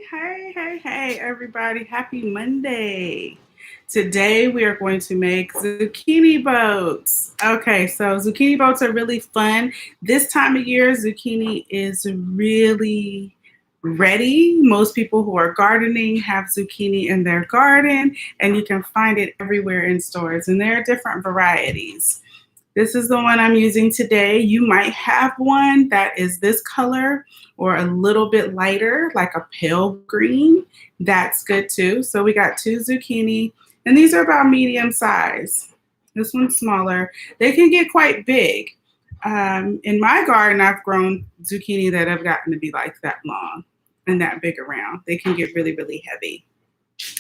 Hey, everybody. Happy Monday. Today we are going to make zucchini boats. Okay, so zucchini boats are really fun. This time of year, zucchini is really ready. Most people who are gardening have zucchini in their garden, and you can find it everywhere in stores, and there are different varieties. This is the one I'm using today. You might have one that is this color or a little bit lighter, like a pale green. That's good too. So we got 2 zucchini, and these are about medium size. This one's smaller. They can get quite big. In my garden, I've grown zucchini that have gotten to be like that long and that big around. They can get really, really heavy.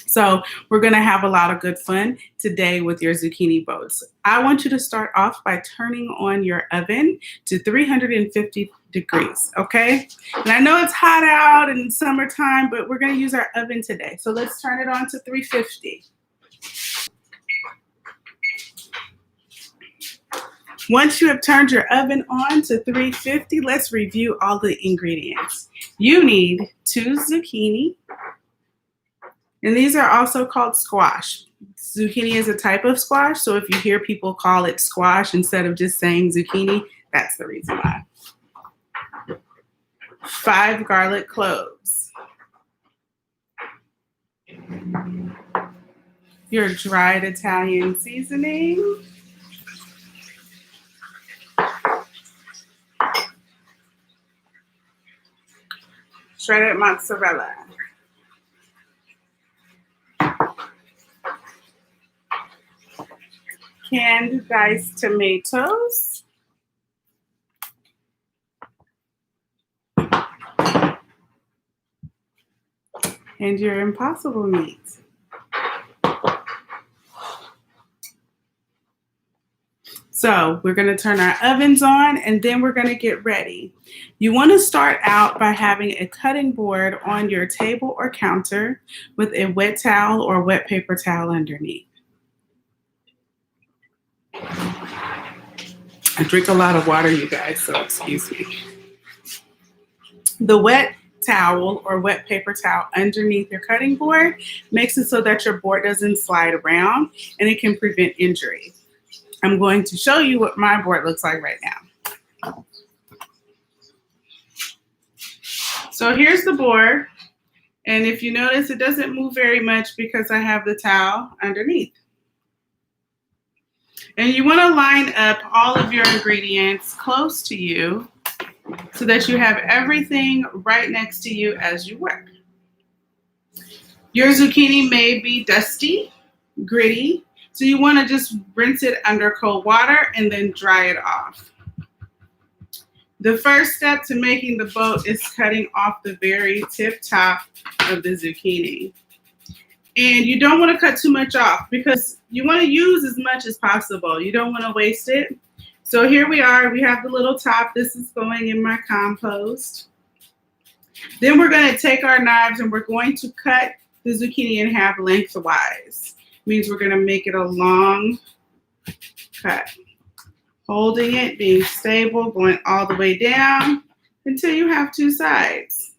So we're going to have a lot of good fun today with your zucchini boats. I want you to start off by turning on your oven to 350 degrees, okay? And I know it's hot out in summertime, but we're going to use our oven today. So let's turn it on to 350. Once you have turned your oven on to 350, let's review all the ingredients. You need 2 zucchini. And these are also called squash. Zucchini is a type of squash, so if you hear people call it squash instead of just saying zucchini, that's the reason why. 5 garlic cloves. Your dried Italian seasoning. Shredded mozzarella. Canned diced tomatoes, and your impossible meat. So we're going to turn our ovens on, and then we're going to get ready. You want to start out by having a cutting board on your table or counter with a wet towel or wet paper towel underneath. I drink a lot of water, you guys, so excuse me. The wet towel or wet paper towel underneath your cutting board makes it so that your board doesn't slide around, and it can prevent injury. I'm going to show you what my board looks like right now. So here's the board, and if you notice, it doesn't move very much because I have the towel underneath. And you want to line up all of your ingredients close to you so that you have everything right next to you as you work. Your zucchini may be dusty, gritty, so you want to just rinse it under cold water and then dry it off. The first step to making the boat is cutting off the very tip top of the zucchini. And you don't want to cut too much off because you want to use as much as possible. You don't want to waste it. So here we are. We have the little top. This is going in my compost. Then we're going to take our knives and we're going to cut the zucchini in half lengthwise. Means we're going to make it a long cut. Holding it, being stable, going all the way down until you have 2 sides.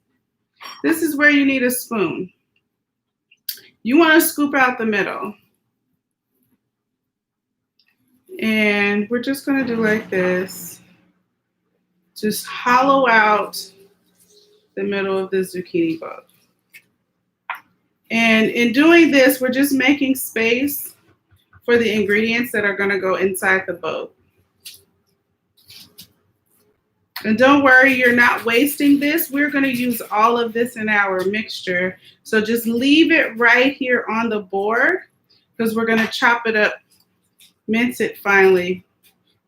This is where you need a spoon. You want to scoop out the middle. And we're just going to do like this. Just hollow out the middle of the zucchini boat. And in doing this, we're just making space for the ingredients that are going to go inside the boat. And don't worry, you're not wasting this. We're going to use all of this in our mixture. So just leave it right here on the board because we're going to chop it up, mince it finely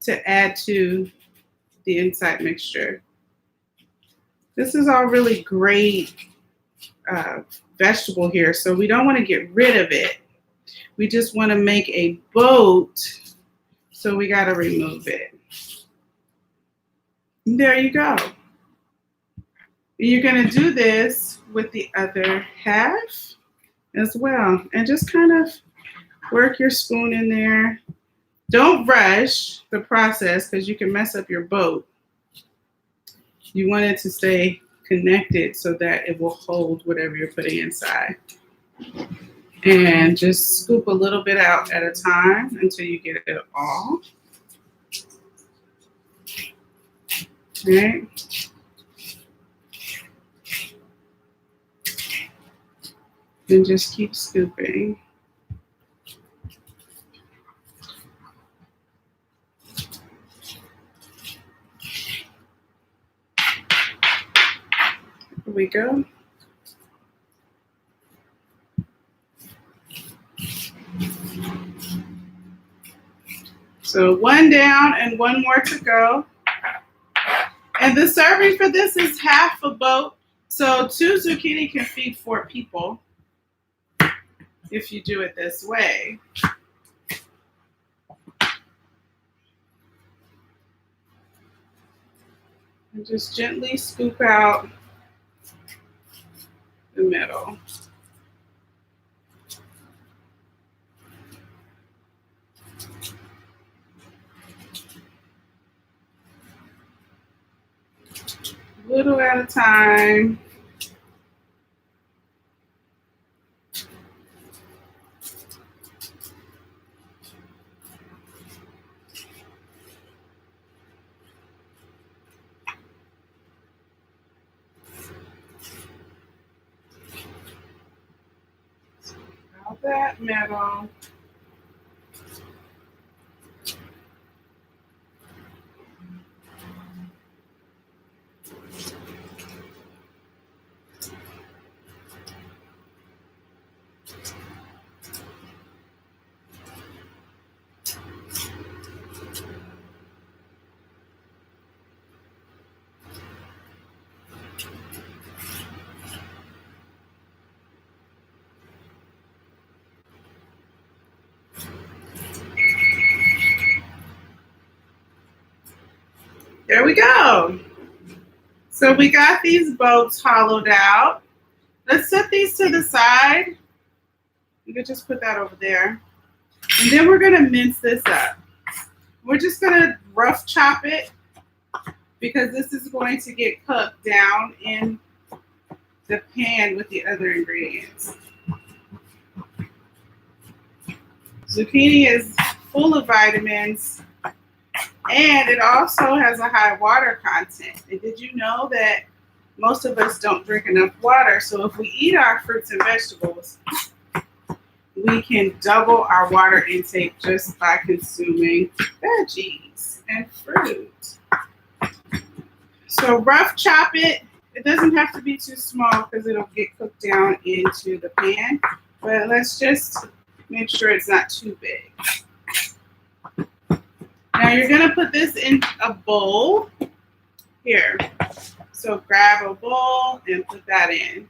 to add to the inside mixture. This is all really great vegetable here, so we don't want to get rid of it. We just want to make a boat, so we got to remove it. There you go. You're going to do this with the other half as well. And just kind of work your spoon in there. Don't rush the process because you can mess up your boat. You want it to stay connected so that it will hold whatever you're putting inside. And just scoop a little bit out at a time until you get it all. Right? And just keep scooping. Here we go. So one down and one more to go. And the serving for this is half a boat. So 2 zucchini can feed 4 people if you do it this way. And just gently scoop out the middle. Little at a time. Out that middle. There we go. So we got these boats hollowed out. Let's set these to the side. You can just put that over there. And then we're gonna mince this up. We're just gonna rough chop it because this is going to get cooked down in the pan with the other ingredients. Zucchini is full of vitamins and it also has a high water content. And did you know that most of us don't drink enough water? So if we eat our fruits and vegetables, we can double our water intake just by consuming veggies and fruit. So rough chop it. It doesn't have to be too small because it'll get cooked down into the pan. But let's just make sure it's not too big. Now you're gonna put this in a bowl. Here. So grab a bowl and put that in.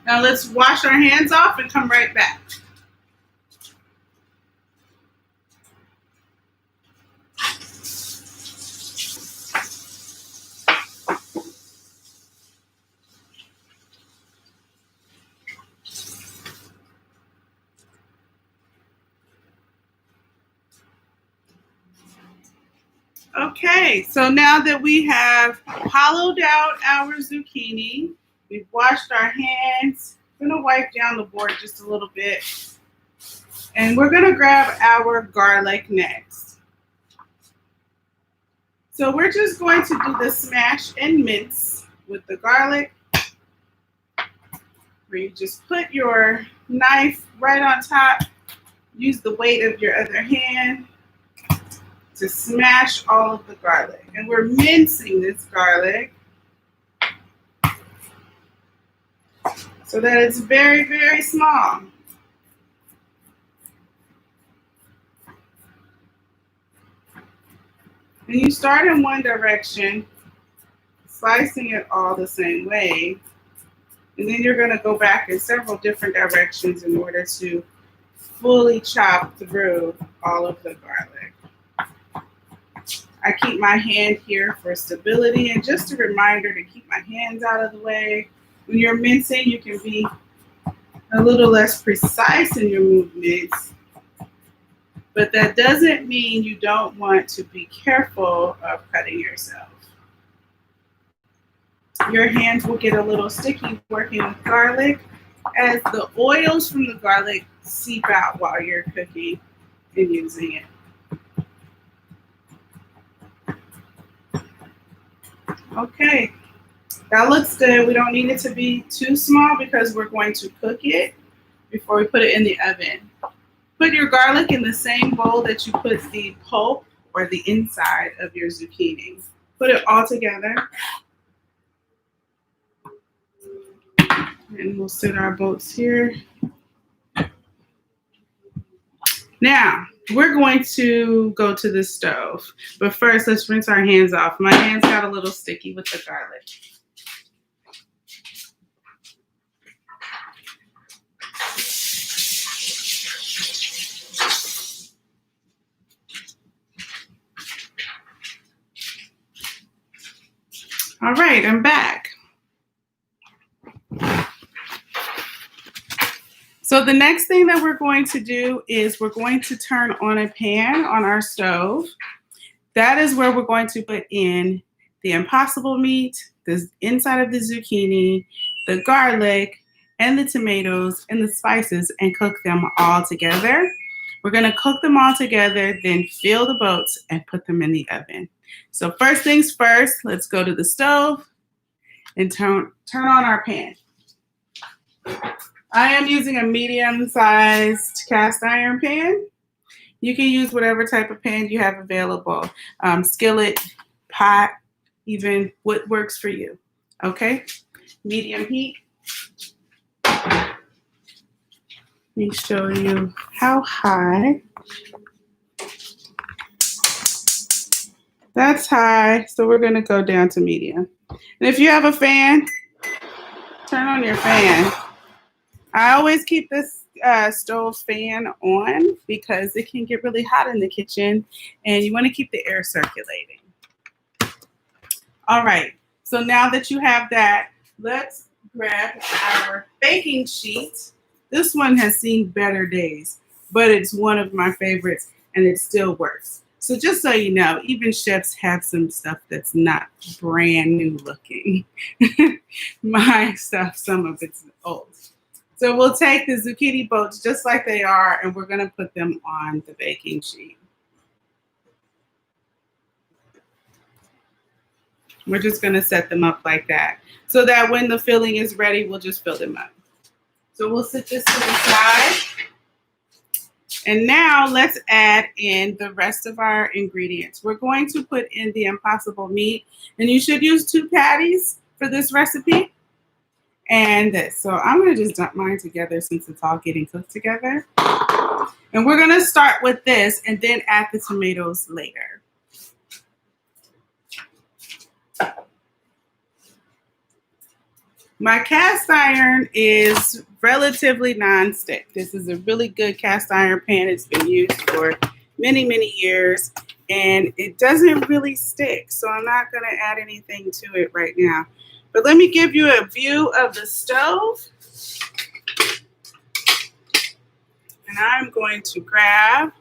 Now let's wash our hands off and come right back. Okay, so now that we have hollowed out our zucchini, we've washed our hands. I'm gonna wipe down the board just a little bit. And we're gonna grab our garlic next. So we're just going to do the smash and mince with the garlic, where you just put your knife right on top, use the weight of your other hand to smash all of the garlic. And we're mincing this garlic so that it's very, very small. And you start in one direction, slicing it all the same way, and then you're gonna go back in several different directions in order to fully chop through all of the garlic. I keep my hand here for stability, and just a reminder to keep my hands out of the way. When you're mincing, you can be a little less precise in your movements, but that doesn't mean you don't want to be careful of cutting yourself. Your hands will get a little sticky working with garlic as the oils from the garlic seep out while you're cooking and using it. Okay, that looks good. We don't need it to be too small because we're going to cook it before we put it in the oven. Put your garlic in the same bowl that you put the pulp or the inside of your zucchini. Put it all together. And we'll set our boats here. Now, we're going to go to the stove. But first, let's rinse our hands off. My hands got a little sticky with the garlic. All right, I'm back. So the next thing that we're going to do is we're going to turn on a pan on our stove. That is where we're going to put in the impossible meat, the inside of the zucchini, the garlic, and the tomatoes and the spices and cook them all together. We're going to cook them all together, then fill the boats and put them in the oven. So first things first, let's go to the stove and turn on our pan. I am using a medium-sized cast iron pan. You can use whatever type of pan you have available. Skillet, pot, even what works for you. Okay? Medium heat. Let me show you how high. That's high, so we're going to go down to medium. And if you have a fan, turn on your fan. I always keep this stove fan on because it can get really hot in the kitchen and you want to keep the air circulating. All right, so now that you have that, let's grab our baking sheet. This one has seen better days, but it's one of my favorites and it still works. So just so you know, even chefs have some stuff that's not brand new looking. My stuff, some of it's old. So we'll take the zucchini boats just like they are, and we're going to put them on the baking sheet. We're just going to set them up like that so that when the filling is ready, we'll just fill them up. So we'll set this to the side. And now let's add in the rest of our ingredients. We're going to put in the impossible meat, and you should use 2 patties for this recipe. And this. So I'm going to just dump mine together since it's all getting cooked together. And we're going to start with this and then add the tomatoes later. My cast iron is relatively non-stick. This is a really good cast iron pan. It's been used for many, many years. And it doesn't really stick. So I'm not going to add anything to it right now. But let me give you a view of the stove. And I'm going to grab,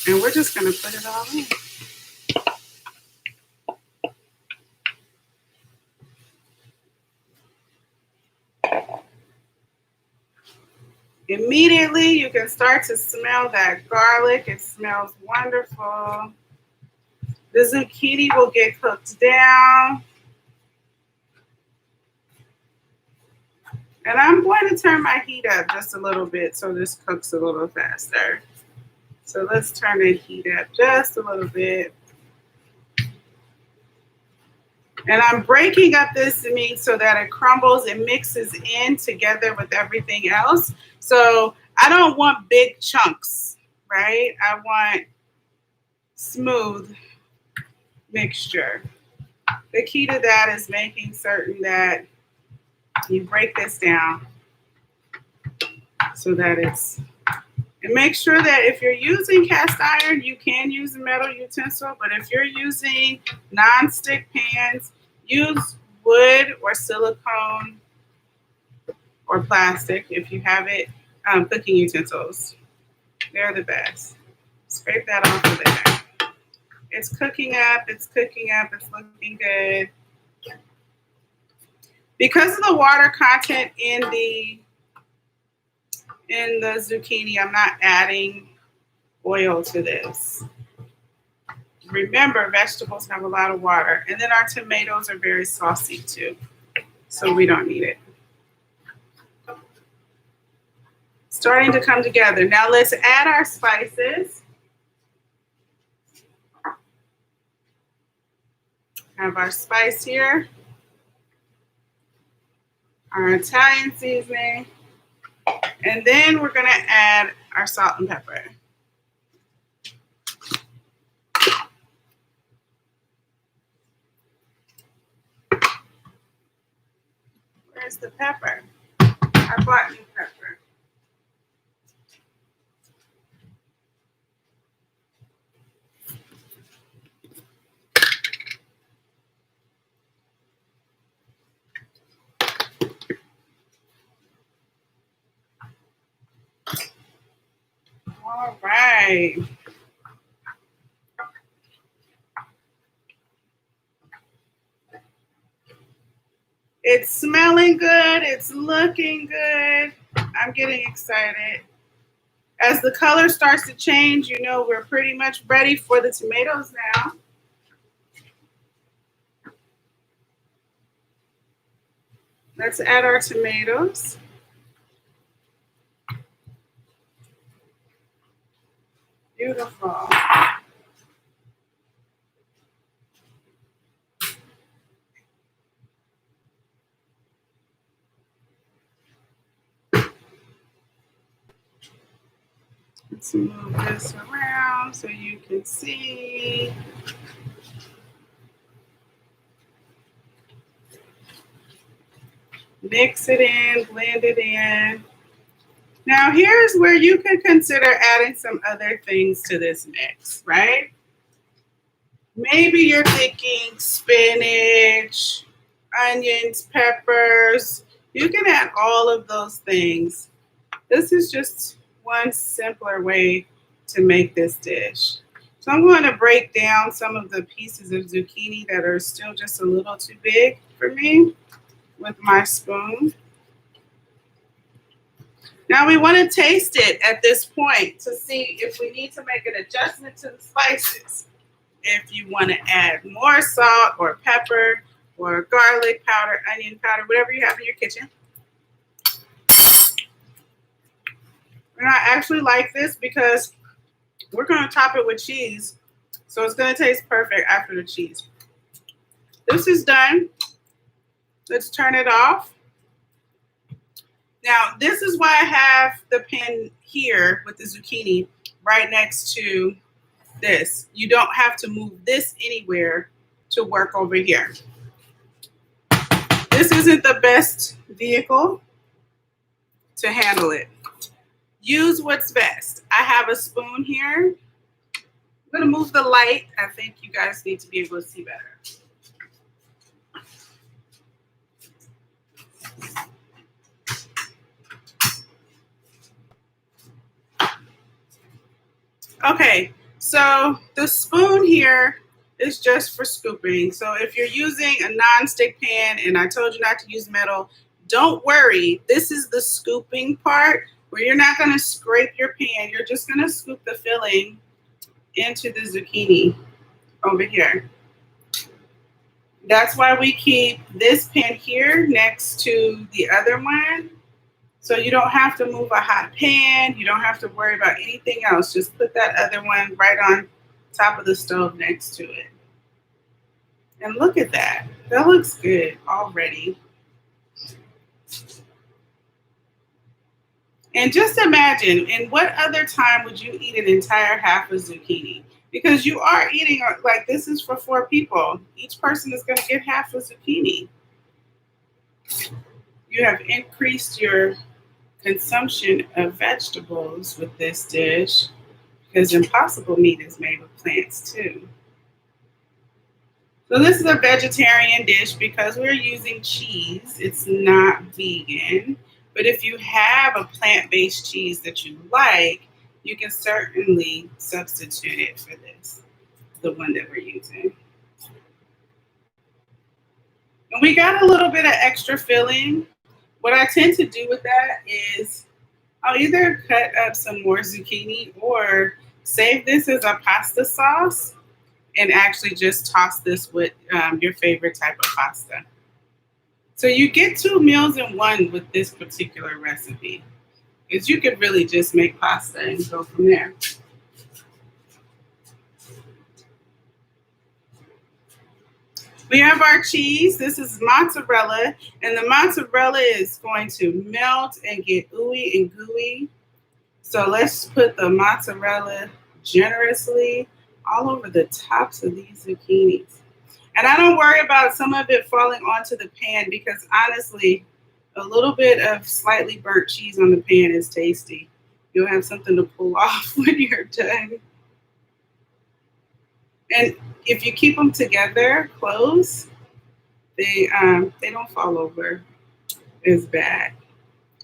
and we're just going to put it all in. Immediately, you can start to smell that garlic. It smells wonderful. The zucchini will get cooked down. And I'm going to turn my heat up just a little bit so this cooks a little faster. So let's turn the heat up just a little bit. And I'm breaking up this meat so that it crumbles and mixes in together with everything else. So I don't want big chunks, right? I want smooth mixture. The key to that is making certain that you break this down so that it's, and make sure that if you're using cast iron, you can use a metal utensil, but if you're using non-stick pans, use wood or silicone or plastic if you have it. Cooking utensils. They're the best. Scrape that off of there. It's cooking up, it's cooking up, it's looking good. Because of the water content in the zucchini, I'm not adding oil to this. Remember, vegetables have a lot of water, and then our tomatoes are very saucy too, so we don't need it. Starting to come together. Now let's add our spices. Have our spice here, our Italian seasoning, and then we're going to add our salt and pepper. Where's the pepper? I bought new pepper. All right. It's smelling good. It's looking good. I'm getting excited. As the color starts to change, you know we're pretty much ready for the tomatoes now. Let's add our tomatoes. Beautiful. Let's move this around so you can see. Mix it in, blend it in. Now here's where you can consider adding some other things to this mix, right? Maybe you're thinking spinach, onions, peppers. You can add all of those things. This is just one simpler way to make this dish. So I'm going to break down some of the pieces of zucchini that are still just a little too big for me with my spoon. Now we want to taste it at this point to see if we need to make an adjustment to the spices. If you want to add more salt or pepper or garlic powder, onion powder, whatever you have in your kitchen. And I actually like this because we're going to top it with cheese. So it's going to taste perfect after the cheese. This is done. Let's turn it off. Now, this is why I have the pan here with the zucchini right next to this. You don't have to move this anywhere to work over here. This isn't the best vehicle to handle it. Use what's best. I have a spoon here. I'm going to move the light. I think you guys need to be able to see better. Okay, so the spoon here is just for scooping. So if you're using a non-stick pan, and I told you not to use metal, don't worry. This is the scooping part where you're not going to scrape your pan. You're just going to scoop the filling into the zucchini over here. That's why we keep this pan here next to the other one. So you don't have to move a hot pan. You don't have to worry about anything else. Just put that other one right on top of the stove next to it. And look at that. That looks good already. And just imagine, in what other time would you eat an entire half of zucchini? Because you are eating, like this is for 4 people. Each person is going to get half a zucchini. You have increased your consumption of vegetables with this dish because Impossible meat is made with plants too. So this is a vegetarian dish because we're using cheese. It's not vegan. But if you have a plant-based cheese that you like, you can certainly substitute it for this, the one that we're using. And we got a little bit of extra filling. What I tend to do with that is I'll either cut up some more zucchini or save this as a pasta sauce and actually just toss this with your favorite type of pasta. So you get 2 meals in one with this particular recipe, because you could really just make pasta and go from there. We have our cheese. This is mozzarella, and the mozzarella is going to melt and get ooey and gooey. So let's put the mozzarella generously all over the tops of these zucchinis. And I don't worry about some of it falling onto the pan, because honestly, a little bit of slightly burnt cheese on the pan is tasty. You'll have something to pull off when you're done. And if you keep them together close, they don't fall over as bad.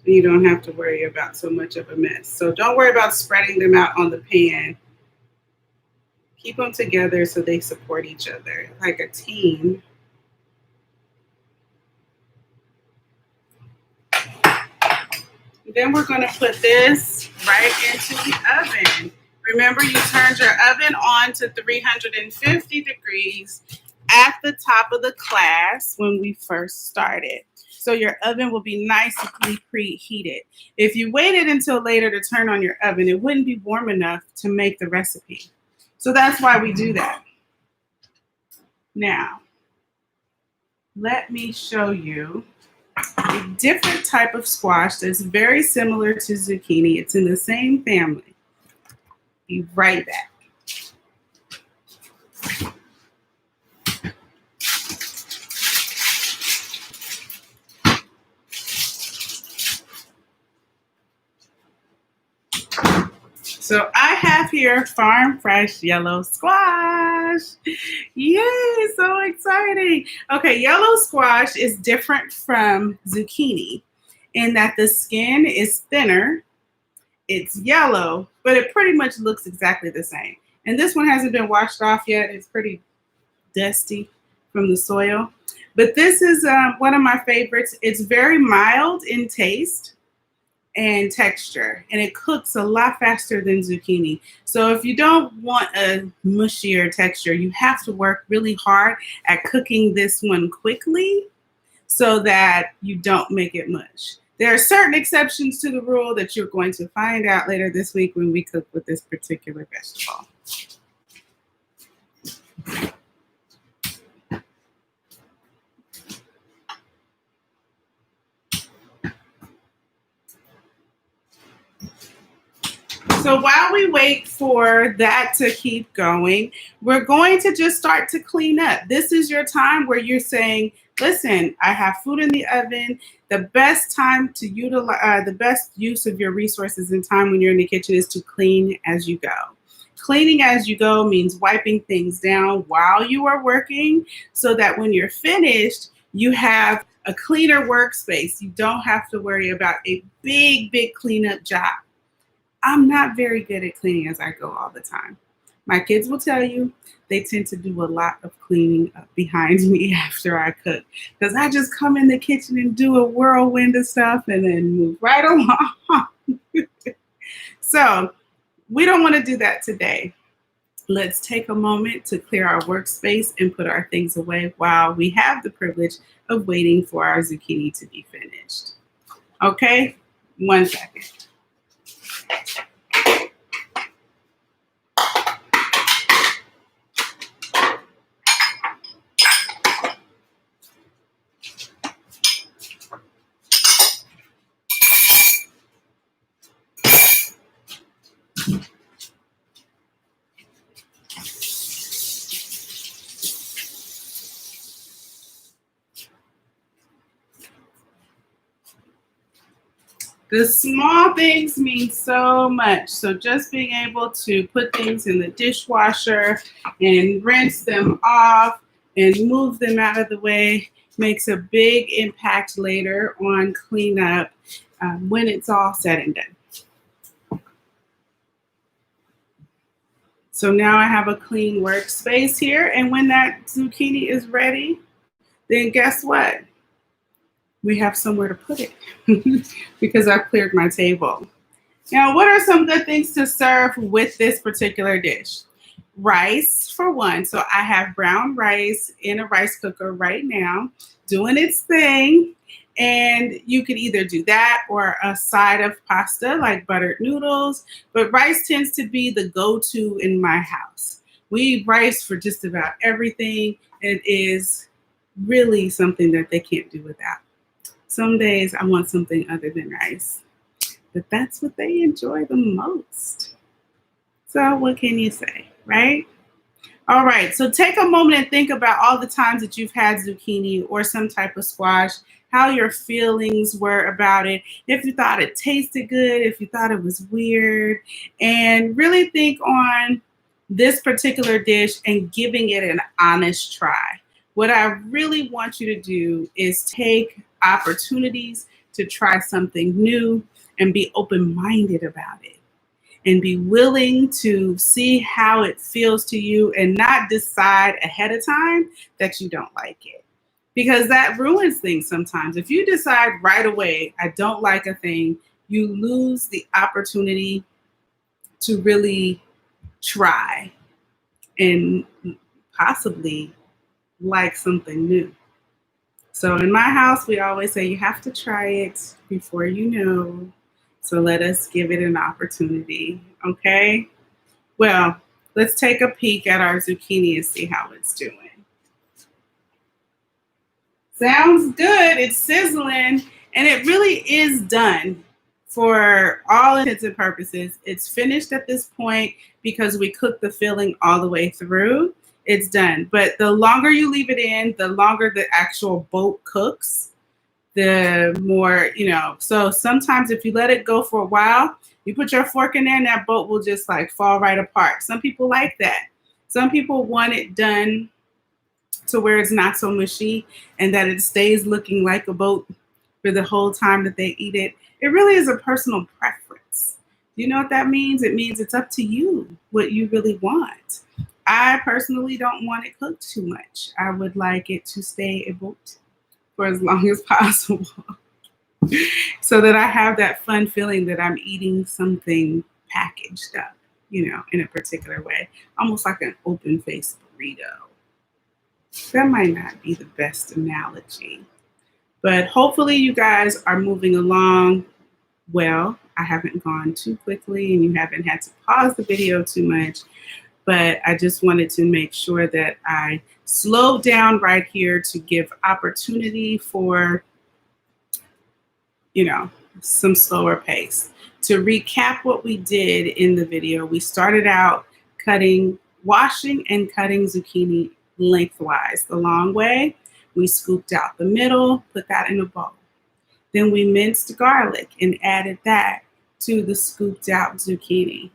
You don't have to worry about so much of a mess. So don't worry about spreading them out on the pan. Keep them together so they support each other like a team. Then we're going to put this right into the oven. Remember, you turned your oven on to 350 degrees at the top of the class when we first started. So your oven will be nicely preheated. If you waited until later to turn on your oven, it wouldn't be warm enough to make the recipe. So that's why we do that. Now, let me show you a different type of squash that's very similar to zucchini. It's in the same family. Be right back. So I have here farm fresh yellow squash. Yay, so exciting. Okay, yellow squash is different from zucchini in that the skin is thinner, it's yellow, but it pretty much looks exactly the same. And this one hasn't been washed off yet. It's pretty dusty from the soil. But this is one of my favorites. It's very mild in taste and texture, and it cooks a lot faster than zucchini. So if you don't want a mushier texture, you have to work really hard at cooking this one quickly so that you don't make it mush. There are certain exceptions to the rule that you're going to find out later this week when we cook with this particular vegetable. So while we wait for that to keep going, we're going to just start to clean up. This is your time where you're saying, listen, I have food in the oven. The best time to utilize, the best use of your resources and time when you're in the kitchen is to clean as you go. Cleaning as you go means wiping things down while you are working so that when you're finished, you have a cleaner workspace. You don't have to worry about a big cleanup job. I'm not very good at cleaning as I go all the time. My kids will tell you they tend to do a lot of cleaning up behind me after I cook, because I just come in the kitchen and do a whirlwind of stuff and then move right along. So we don't want to do that today. Let's take a moment to clear our workspace and put our things away while we have the privilege of waiting for our zucchini to be finished. Okay, 1 second. The small things mean so much. So just being able to put things in the dishwasher and rinse them off and move them out of the way makes a big impact later on cleanup when it's all said and done. So now I have a clean workspace here, and when that zucchini is ready, then guess what? We have somewhere to put it because I've cleared my table. Now, what are some good things to serve with this particular dish? Rice, for one. So I have brown rice in a rice cooker right now doing its thing. And you could either do that or a side of pasta like buttered noodles. But rice tends to be the go-to in my house. We eat rice for just about everything. It is really something that they can't do without. Some days I want something other than rice, but that's what they enjoy the most. So what can you say, right? All right, so take a moment and think about all the times that you've had zucchini or some type of squash, how your feelings were about it, if you thought it tasted good, if you thought it was weird, and really think on this particular dish and giving it an honest try. What I really want you to do is take opportunities to try something new and be open-minded about it and be willing to see how it feels to you and not decide ahead of time that you don't like it. Because that ruins things sometimes. If you decide right away, I don't like a thing, you lose the opportunity to really try and possibly like something new. So in my house, we always say you have to try it before you know. So let us give it an opportunity, okay? Well, let's take a peek at our zucchini and see how it's doing. Sounds good, it's sizzling, and it really is done for all intents and purposes. It's finished at this point because we cooked the filling all the way through. It's done, but the longer you leave it in, the longer the actual boat cooks, the more, so sometimes if you let it go for a while, you put your fork in there and that boat will just like fall right apart. Some people like that. Some people want it done to where it's not so mushy and that it stays looking like a boat for the whole time that they eat it. It really is a personal preference. You know what that means? It means it's up to you what you really want. I personally don't want it cooked too much. I would like it to stay a boat for as long as possible so that I have that fun feeling that I'm eating something packaged up, in a particular way, almost like an open-faced burrito. That might not be the best analogy, but hopefully you guys are moving along well. I haven't gone too quickly and you haven't had to pause the video too much, but I just wanted to make sure that I slowed down right here to give opportunity for, some slower pace. To recap what we did in the video, we started out washing and cutting zucchini lengthwise the long way. We scooped out the middle, put that in a bowl. Then we minced garlic and added that to the scooped out zucchini.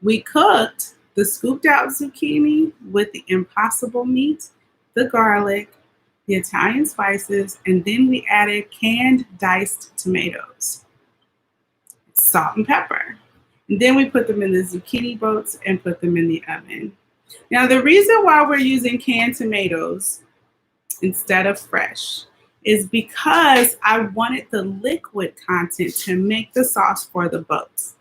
We cooked the scooped out zucchini with the impossible meat, the garlic, the Italian spices, and then we added canned diced tomatoes, salt and pepper. And then we put them in the zucchini boats and put them in the oven. Now, the reason why we're using canned tomatoes instead of fresh is because I wanted the liquid content to make the sauce for the boats.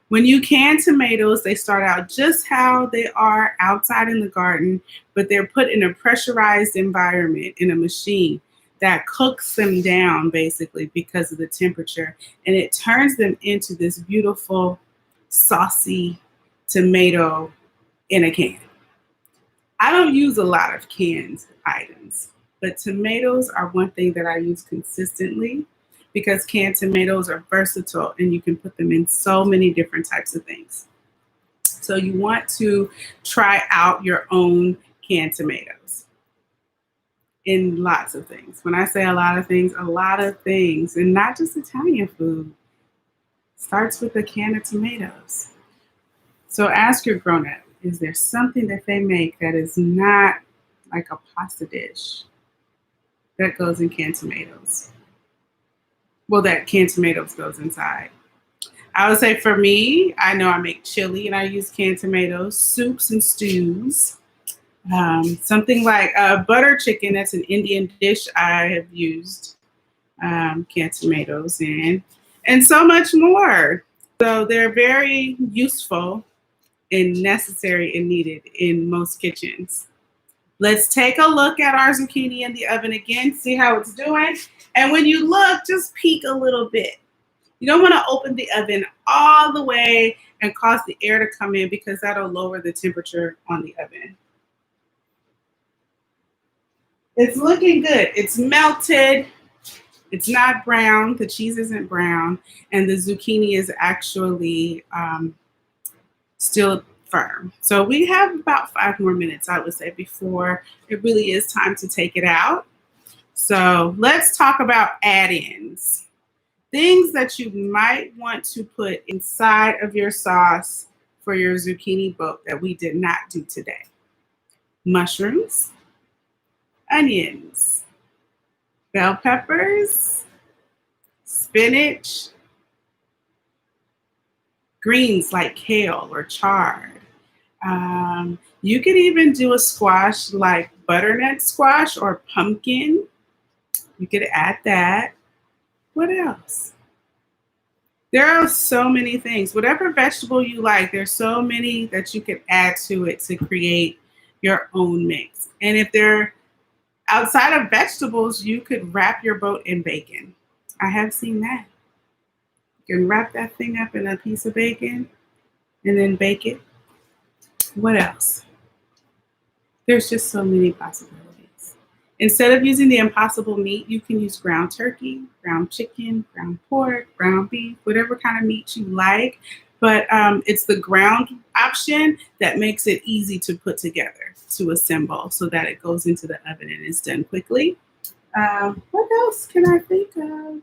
When you can tomatoes, they start out just how they are outside in the garden, but they're put in a pressurized environment in a machine that cooks them down basically because of the temperature, and it turns them into this beautiful, saucy tomato in a can. I don't use a lot of canned items, but tomatoes are one thing that I use consistently because canned tomatoes are versatile and you can put them in so many different types of things. So you want to try out your own canned tomatoes in lots of things. When I say a lot of things, and not just Italian food, starts with a can of tomatoes. So ask your grown-up, is there something that they make that is not like a pasta dish? that goes in canned tomatoes. Well, that canned tomatoes goes inside. I would say for me, I know I make chili and I use canned tomatoes, soups and stews. Something like butter chicken, that's an Indian dish I have used canned tomatoes in, and so much more. So they're very useful and necessary and needed in most kitchens. Let's take a look at our zucchini in the oven again, see how it's doing. And when you look, just peek a little bit. You don't want to open the oven all the way and cause the air to come in because that'll lower the temperature on the oven. It's looking good. It's melted. It's not brown. The cheese isn't brown. And the zucchini is actually still firm. So we have about 5 more minutes, I would say, before it really is time to take it out. So let's talk about add-ins. Things that you might want to put inside of your sauce for your zucchini boat that we did not do today. Mushrooms, onions, bell peppers, spinach, greens like kale or chard. You could even do a squash like butternut squash or pumpkin. You could add that. What else? There are so many things. Whatever vegetable you like, there's so many that you can add to it to create your own mix. And if they're outside of vegetables, you could wrap your boat in bacon. I have seen that. You can wrap that thing up in a piece of bacon and then bake it. What else? There's just so many possibilities. Instead of using the impossible meat, you can use ground turkey, ground chicken, ground pork, ground beef, whatever kind of meat you like. But it's the ground option that makes it easy to put together, to assemble, so that it goes into the oven and is done quickly. What else can I think of?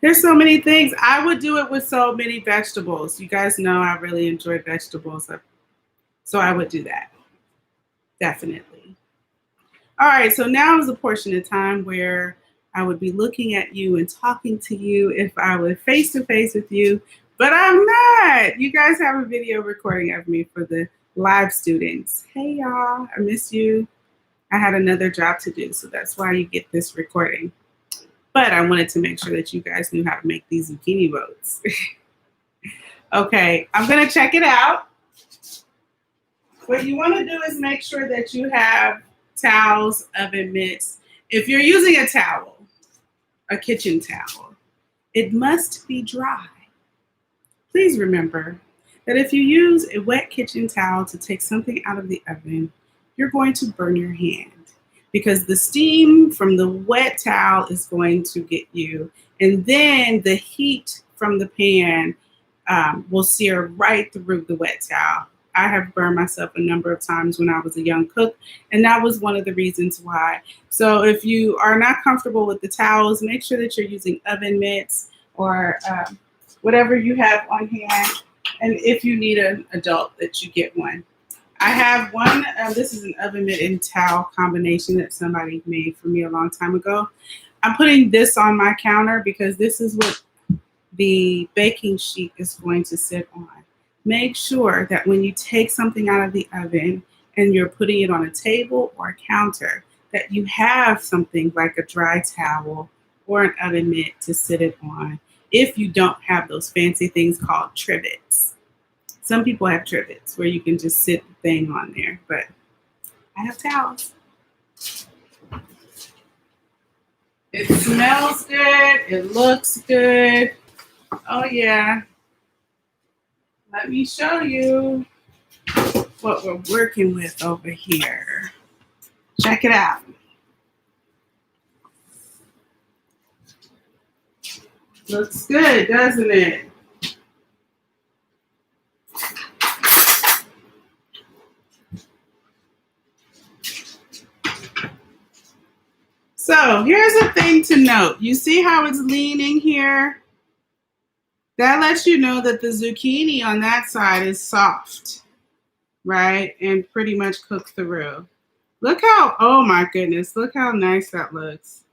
There's so many things. I would do it with so many vegetables. You guys know I really enjoy vegetables, so I would do that. Definitely. All right, so now is a portion of time where I would be looking at you and talking to you if I were face to face with you, but I'm not. You guys have a video recording of me for the live students. Hey y'all, I miss you. I had another job to do, so that's why you get this recording. But I wanted to make sure that you guys knew how to make these zucchini boats. Okay, I'm gonna check it out. What you want to do is make sure that you have towels, oven mitts. If you're using a towel, a kitchen towel, it must be dry. Please remember that if you use a wet kitchen towel to take something out of the oven, you're going to burn your hand because the steam from the wet towel is going to get you, and then the heat from the pan will sear right through the wet towel. I have burned myself a number of times when I was a young cook, and that was one of the reasons why. So if you are not comfortable with the towels, make sure that you're using oven mitts or whatever you have on hand. And if you need an adult, that you get one. I have one. This is an oven mitt and towel combination that somebody made for me a long time ago. I'm putting this on my counter because this is what the baking sheet is going to sit on. Make sure that when you take something out of the oven and you're putting it on a table or a counter, that you have something like a dry towel or an oven mitt to sit it on if you don't have those fancy things called trivets. Some people have trivets where you can just sit the thing on there, but I have towels. It smells good. It looks good. Oh, yeah. Let me show you what we're working with over here. Check it out. Looks good, doesn't it? So here's a thing to note. You see how it's leaning here? That lets you know that the zucchini on that side is soft, right? And pretty much cooked through. Look how, oh my goodness, look how nice that looks.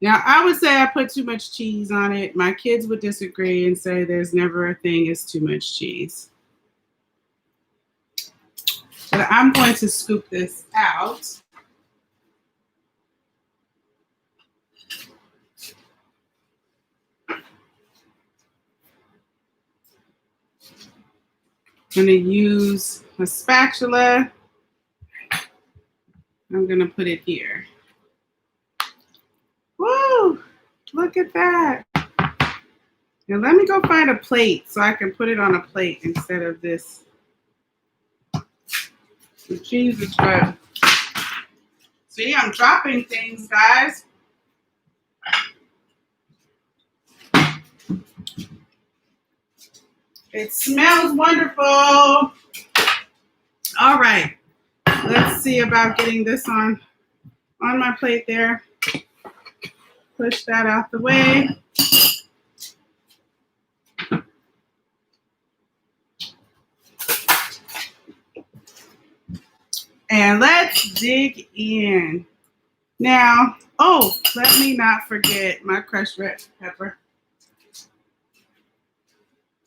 Now, I would say I put too much cheese on it. My kids would disagree and say there's never a thing as too much cheese. But I'm going to scoop this out. I'm going to use a spatula. I'm going to put it here. Woo! Look at that. Now let me go find a plate so I can put it on a plate instead of this. The cheese is good. See, I'm dropping things, guys. It smells wonderful. All right. Let's see about getting this on my plate there. Push that out the way. And let's dig in. Now, oh, let me not forget my crushed red pepper.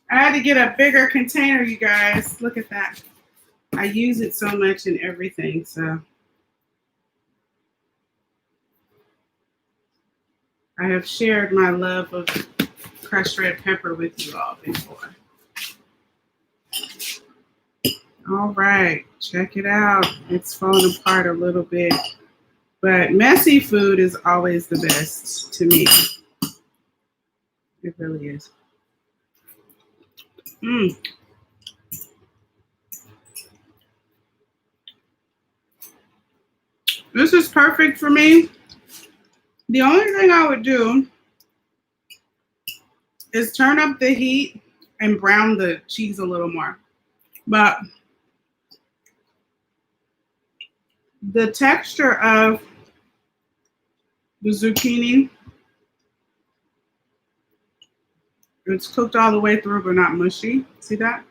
I had to get a bigger container, you guys. Look at that. I use it so much in everything, so. I have shared my love of crushed red pepper with you all before. All right, check it out. It's falling apart a little bit, but messy food is always the best to me. It really is. This is perfect for me. The only thing I would do is turn up the heat and brown the cheese a little more. But the texture of the zucchini, it's cooked all the way through but not mushy. See that?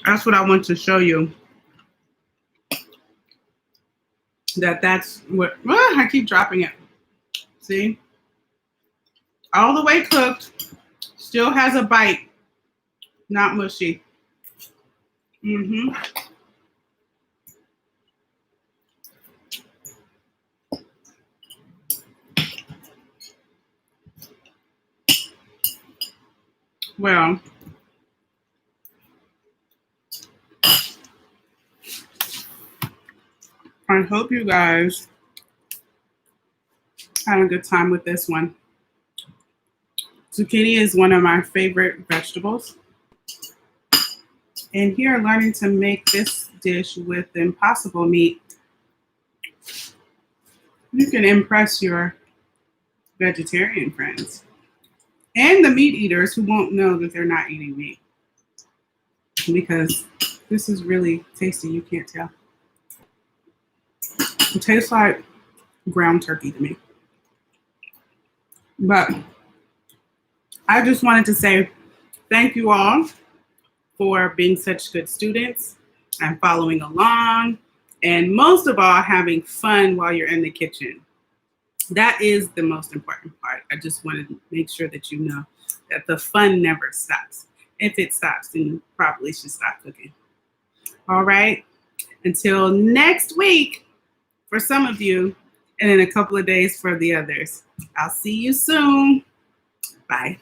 That's what I want to show you. That's what, I keep dropping it. See? All the way cooked, still has a bite, not mushy. Well, I hope you guys had a good time with this one. Zucchini is one of my favorite vegetables. And here, learning to make this dish with impossible meat, you can impress your vegetarian friends and the meat eaters who won't know that they're not eating meat, because this is really tasty. You can't tell. It tastes like ground turkey to me. But I just wanted to say thank you all for being such good students and following along, and most of all, having fun while you're in the kitchen. That is the most important part. I just wanted to make sure that you know that the fun never stops. If it stops, then you probably should stop cooking. All right. Until next week for some of you, and in a couple of days for the others. I'll see you soon. Bye.